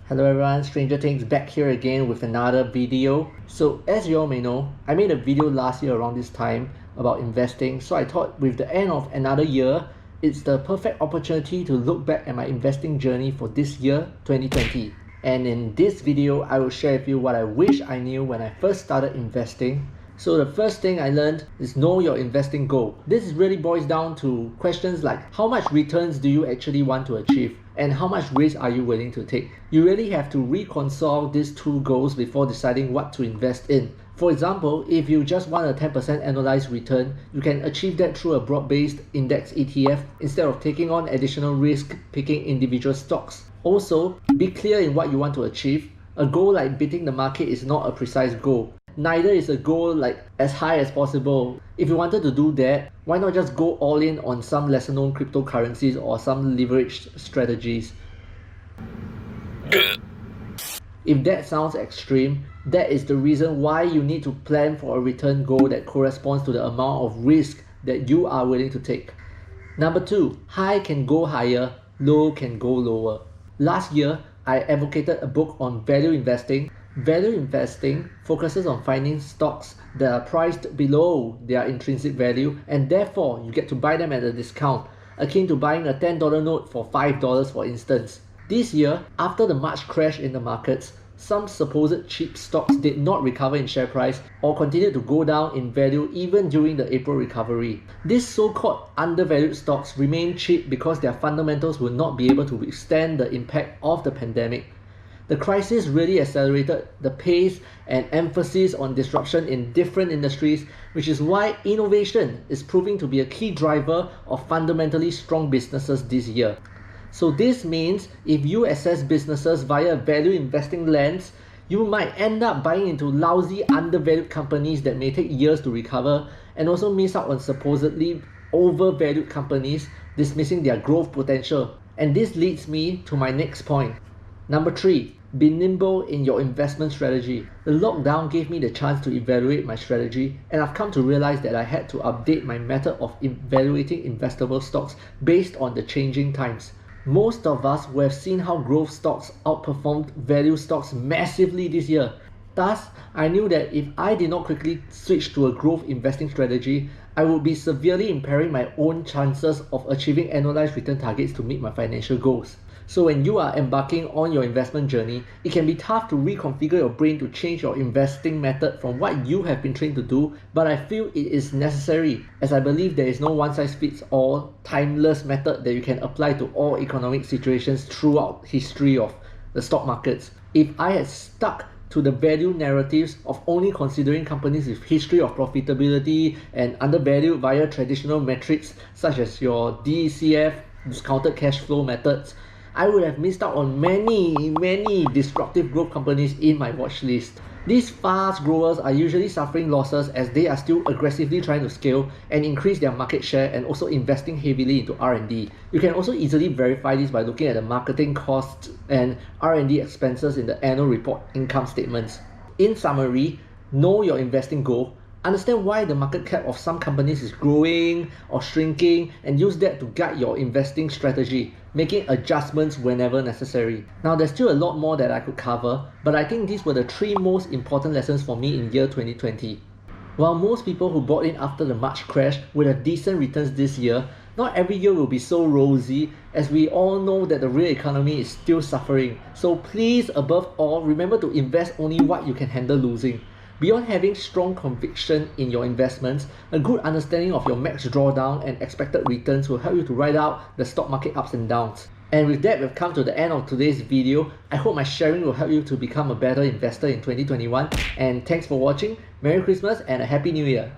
Hello everyone, Stranger Things back here again with another video. So as you all may know, I made a video last year around this time about investing. So I thought with the end of another year, it's the perfect opportunity to look back at my investing journey for this year, 2020. And in this video, I will share with you what I wish I knew when I first started investing. So the first thing I learned is know your investing goal. This really boils down to questions like how much returns do you actually want to achieve and how much risk are you willing to take. You really have to reconcile these two goals before deciding what to invest in. For example, if you just want a 10% annualized return, you can achieve that through a broad-based index ETF instead of taking on additional risk picking individual stocks. Also, be clear in what you want to achieve. A goal like beating the market is not a precise goal. Neither is a goal like as high as possible. If you wanted to do that, why not just go all in on some lesser known cryptocurrencies or some leveraged strategies? If that sounds extreme, that is the reason why you need to plan for a return goal that corresponds to the amount of risk that you are willing to take. Number 2, high can go higher, low can go lower. Last year, I advocated a book on value investing. Value investing focuses on finding stocks that are priced below their intrinsic value and therefore you get to buy them at a discount, akin to buying a $10 note for $5 for instance. This year, after the March crash in the markets, some supposed cheap stocks did not recover in share price or continued to go down in value even during the April recovery. These so-called undervalued stocks remain cheap because their fundamentals will not be able to withstand the impact of the pandemic. The crisis really accelerated the pace and emphasis on disruption in different industries, which is why innovation is proving to be a key driver of fundamentally strong businesses this year. So this means if you assess businesses via a value investing lens, you might end up buying into lousy undervalued companies that may take years to recover and also miss out on supposedly overvalued companies, dismissing their growth potential. And this leads me to my next point. Number 3, be nimble in your investment strategy. The lockdown gave me the chance to evaluate my strategy, and I've come to realize that I had to update my method of evaluating investable stocks based on the changing times. Most of us will have seen how growth stocks outperformed value stocks massively this year. Thus, I knew that if I did not quickly switch to a growth investing strategy, I would be severely impairing my own chances of achieving annualized return targets to meet my financial goals. So when you are embarking on your investment journey, it can be tough to reconfigure your brain to change your investing method from what you have been trained to do, but I feel it is necessary as I believe there is no one-size-fits-all timeless method that you can apply to all economic situations throughout history of the stock markets. If I had stuck to the value narratives of only considering companies with history of profitability and undervalued via traditional metrics such as your DCF, discounted cash flow methods, I would have missed out on many disruptive growth companies in my watch list. These fast growers are usually suffering losses as they are still aggressively trying to scale and increase their market share and also investing heavily into R&D. You can also easily verify this by looking at the marketing costs and R&D expenses in the annual report income statements. In summary, know your investing goal. Understand why the market cap of some companies is growing or shrinking and use that to guide your investing strategy, making adjustments whenever necessary. Now there's still a lot more that I could cover, but I think these were the 3 most important lessons for me in year 2020. While most people who bought in after the March crash would have decent returns this year, not every year will be so rosy as we all know that the real economy is still suffering. So please, above all, remember to invest only what you can handle losing. Beyond having strong conviction in your investments, a good understanding of your max drawdown and expected returns will help you to ride out the stock market ups and downs. And with that, we've come to the end of today's video. I hope my sharing will help you to become a better investor in 2021. And thanks for watching. Merry Christmas and a Happy New Year!